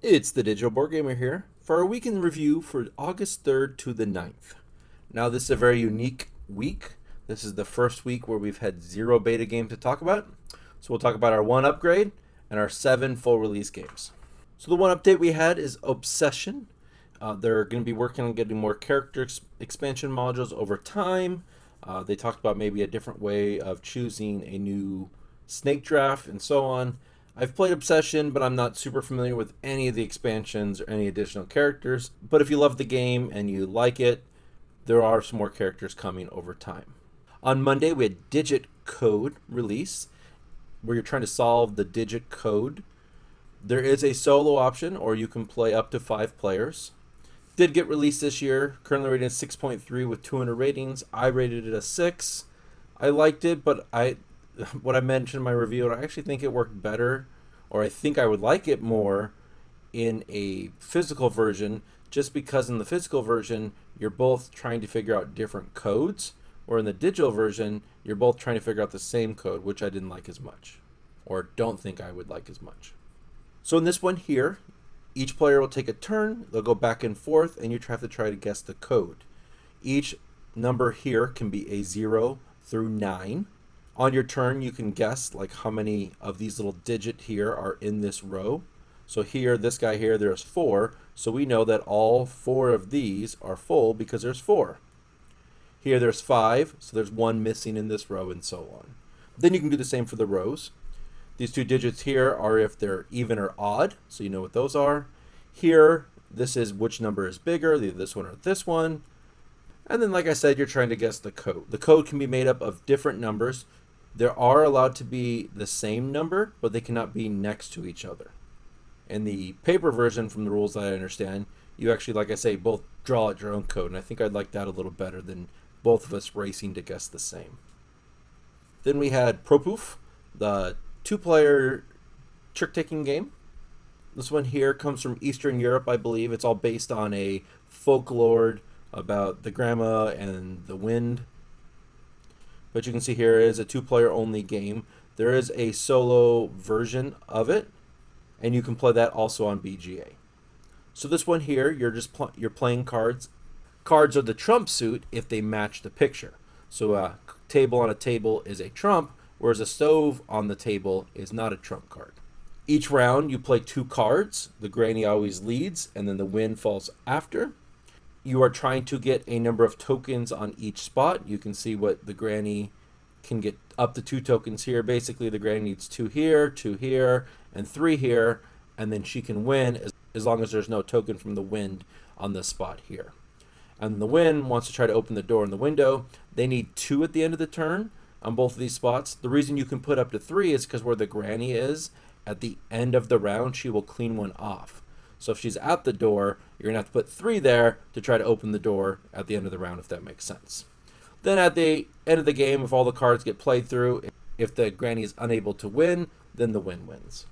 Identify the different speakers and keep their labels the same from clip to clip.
Speaker 1: It's the Digital Board Gamer here for our weekend review for August 3rd to the 9th. Now, this is a very unique week. This is the first week where we've had 0 beta games to talk about. So we'll talk about our 1 upgrade and our 7 full release games. So the 1 update we had is Obsession. They're going to be working on getting more character expansion modules over time. They talked about maybe a different way of choosing a new snake draft and so on. I've played Obsession, but I'm not super familiar with any of the expansions or any additional characters. But if you love the game and you like it, there are some more characters coming over time. On Monday, we had Digit Code release, where you're trying to solve the digit code. There is a solo option, or you can play up to 5 players. Did get released this year, currently rated at 6.3 with 200 ratings. I rated it a 6. I liked it, but what I mentioned in my review, I actually think it worked better, or I think I would like it more in a physical version, just because in the physical version, you're both trying to figure out different codes, or in the digital version, you're both trying to figure out the same code, which I didn't like as much, or don't think I would like as much. So in this one here, each player will take a turn, they'll go back and forth, and you have to try to guess the code. Each number here can be a 0 through 9. On your turn, you can guess like how many of these little digit here are in this row. So here, this guy here, there's 4. So we know that all 4 of these are full because there's 4. Here there's 5, so there's 1 missing in this row and so on. Then you can do the same for the rows. These 2 digits here are if they're even or odd, so you know what those are. Here, this is which number is bigger, either this one or this one. And then, like I said, you're trying to guess the code. The code can be made up of different numbers. There are allowed to be the same number, but they cannot be next to each other. In the paper version, from the rules that I understand, you actually, like I say, both draw out your own code, and I think I'd like that a little better than both of us racing to guess the same. Then we had Propuh, the 2-player trick-taking game. This one here comes from Eastern Europe, I believe. It's all based on a folklore about the grandma and the wind. But you can see here it is a 2-player only game. There is a solo version of it, and you can play that also on BGA. So this one here, you're playing cards. Cards are the trump suit if they match the picture. So a table on a table is a trump, whereas a stove on the table is not a trump card. Each round you play 2 cards. The granny always leads, and then the wind falls after. You are trying to get a number of tokens on each spot. You can see what the granny can get up to 2 tokens here. Basically, the granny needs 2 here, 2 here, and 3 here, and then she can win as long as there's no token from the wind on this spot here. And the wind wants to try to open the door in the window. They need 2 at the end of the turn on both of these spots. The reason you can put up to 3 is because where the granny is, at the end of the round, she will clean one off. So if she's at the door, you're going to have to put 3 there to try to open the door at the end of the round, if that makes sense. Then at the end of the game, if all the cards get played through, if the granny is unable to win, then the win wins.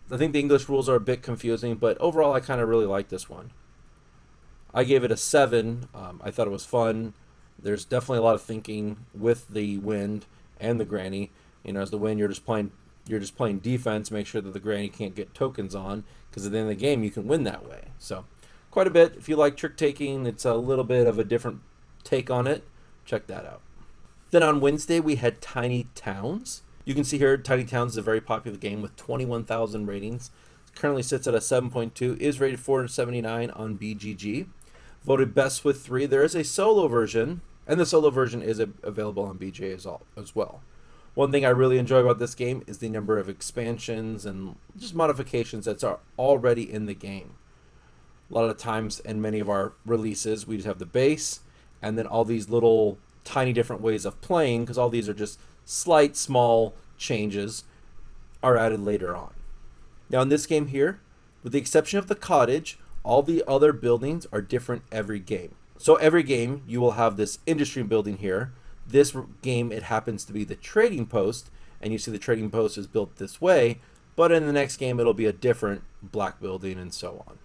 Speaker 1: I think the English rules are a bit confusing, but overall I kind of really like this one. I gave it a 7. I thought it was fun. There's definitely a lot of thinking with the wind and the granny. You know, as the wind, you're just playing defense, make sure that the granny can't get tokens on, because at the end of the game you can win that way. So quite a bit. If you like trick taking, it's a little bit of a different take on it. Check that out. Then on Wednesday we had Tiny Towns. You can see here Tiny Towns is a very popular game with 21,000 ratings. It currently sits at a 7.2, is rated 479 on BGG. Voted best with 3. There is a solo version, and the solo version is available on BGA as well. One thing I really enjoy about this game is the number of expansions and just modifications that are already in the game. A lot of times in many of our releases, we just have the base and then all these little tiny different ways of playing, because all these are just slight small changes are added later on. Now in this game here, with the exception of the cottage, all the other buildings are different every game. So every game you will have this industry building here. This game, it happens to be the trading post, and you see the trading post is built this way, but in the next game it'll be a different black building and so on.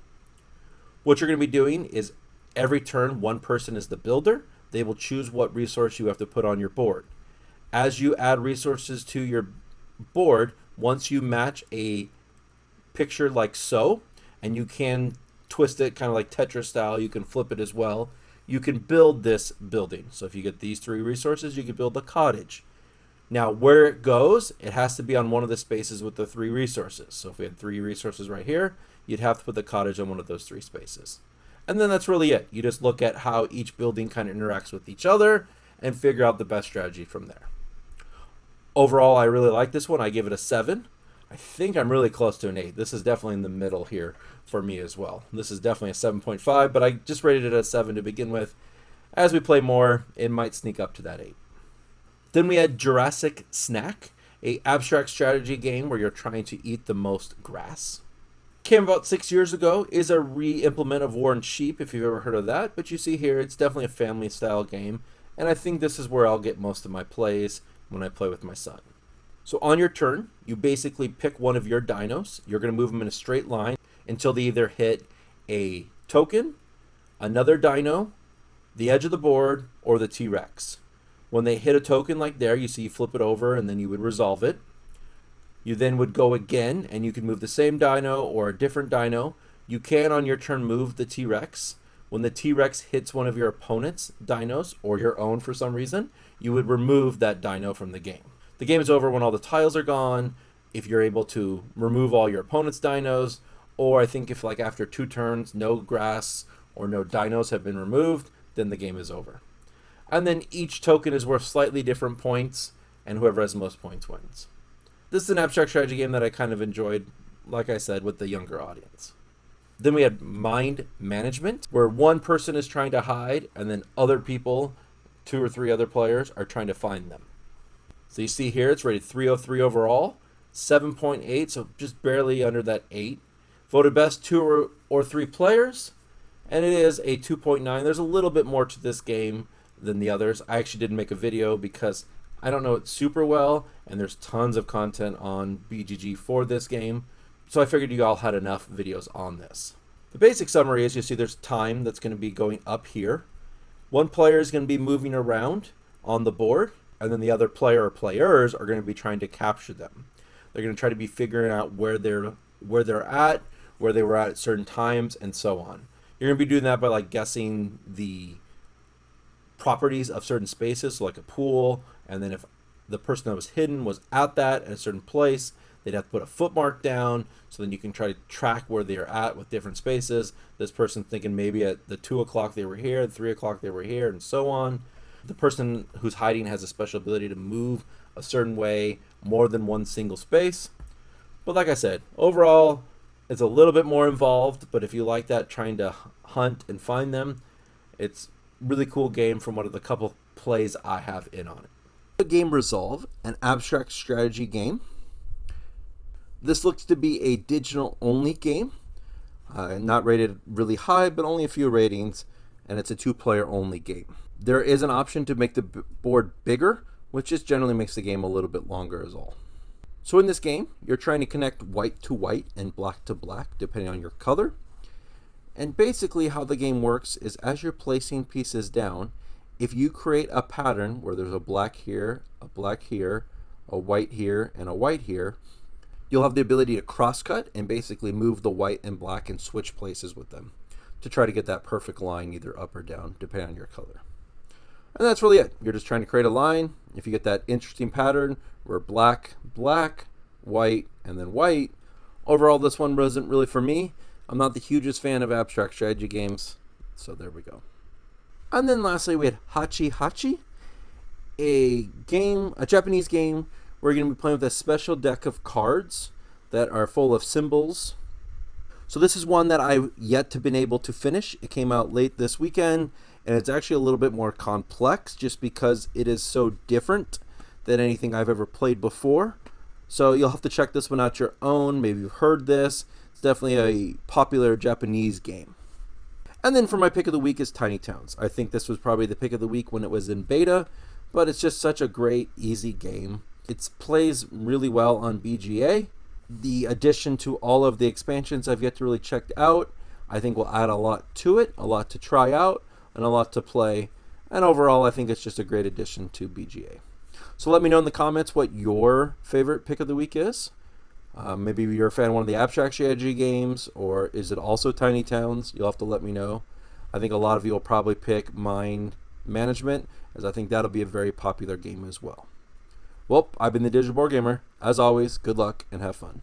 Speaker 1: What you're going to be doing is every turn one person is the builder. They will choose what resource you have to put on your board. As you add resources to your board, once you match a picture like so, and you can twist it kind of like Tetris style. You can flip it as well. You can build this building. So if you get these 3 resources, you can build a cottage. Now, where it goes, it has to be on one of the spaces with the 3 resources. So if we had 3 resources right here, you'd have to put the cottage on one of those 3 spaces. And then that's really it. You just look at how each building kind of interacts with each other and figure out the best strategy from there. Overall, I really like this one. I give it a 7. I think I'm really close to an 8. This is definitely in the middle here for me as well. This is definitely a 7.5, but I just rated it a 7 to begin with. As we play more, it might sneak up to that 8. Then we had Jurassic Snack, a abstract strategy game where you're trying to eat the most grass. Came about 6 years ago, is a re-implement of War and Sheep, if you've ever heard of that, but you see here, it's definitely a family-style game, and I think this is where I'll get most of my plays when I play with my son. So on your turn, you basically pick one of your dinos. You're going to move them in a straight line until they either hit a token, another dino, the edge of the board, or the T-Rex. When they hit a token like there, you see you flip it over and then you would resolve it. You then would go again and you can move the same dino or a different dino. You can on your turn move the T-Rex. When the T-Rex hits one of your opponent's dinos or your own for some reason, you would remove that dino from the game. The game is over when all the tiles are gone, if you're able to remove all your opponent's dinos, or I think if like after 2 turns, no grass or no dinos have been removed, then the game is over. And then each token is worth slightly different points, and whoever has the most points wins. This is an abstract strategy game that I kind of enjoyed, like I said, with the younger audience. Then we had Mind Management, where one person is trying to hide, and then other people, 2 or 3 other players, are trying to find them. So you see here, it's rated 303 overall, 7.8, so just barely under that 8. Voted best 2 or 3 players, and it is a 2.9. There's a little bit more to this game than the others. I actually didn't make a video because I don't know it super well, and there's tons of content on BGG for this game, so I figured you all had enough videos on this. The basic summary is you see there's time that's going to be going up here. One player is going to be moving around on the board, and then the other player or players are going to be trying to capture them. They're going to try to be figuring out where they're at, where they were at certain times, and so on. You're going to be doing that by like guessing the properties of certain spaces, so like a pool, and then if the person that was hidden was at a certain place, they'd have to put a footmark down, so then you can try to track where they're at with different spaces. This person thinking maybe at the 2 o'clock they were here, the 3 o'clock they were here, and so on. The person who's hiding has a special ability to move a certain way more than one single space. But like I said, overall, it's a little bit more involved, but if you like that, trying to hunt and find them, it's a really cool game from one of the couple plays I have in on it. The game Resolve, an abstract strategy game. This looks to be a digital-only game, not rated really high, but only a few ratings, and it's a 2-player only game. There is an option to make the board bigger, which just generally makes the game a little bit longer as all. So in this game, you're trying to connect white to white and black to black, depending on your color. And basically how the game works is as you're placing pieces down, if you create a pattern where there's a black here, a white here, and a white here, you'll have the ability to cross-cut and basically move the white and black and switch places with them to try to get that perfect line either up or down, depending on your color. And that's really it. You're just trying to create a line. If you get that interesting pattern where black, black, white, and then white, overall this one wasn't really for me. I'm not the hugest fan of abstract strategy games, so there we go. And then lastly we had Hachihachi, a Japanese game where you're going to be playing with a special deck of cards that are full of symbols. So this is one that I've yet to been able to finish. It came out late this weekend, and it's actually a little bit more complex just because it is so different than anything I've ever played before. So you'll have to check this one out your own. Maybe you've heard this. It's definitely a popular Japanese game. And then for my pick of the week is Tiny Towns. I think this was probably the pick of the week when it was in beta, but it's just such a great, easy game. It plays really well on BGA. The addition to all of the expansions I've yet to really check out, I think will add a lot to it, a lot to try out, and a lot to play. And overall, I think it's just a great addition to BGA. So let me know in the comments what your favorite pick of the week is. Maybe you're a fan of one of the abstract strategy games, or is it also Tiny Towns? You'll have to let me know. I think a lot of you will probably pick Mind Management, as I think that'll be a very popular game as well. Well, I've been the Digital Board Gamer. As always, good luck and have fun.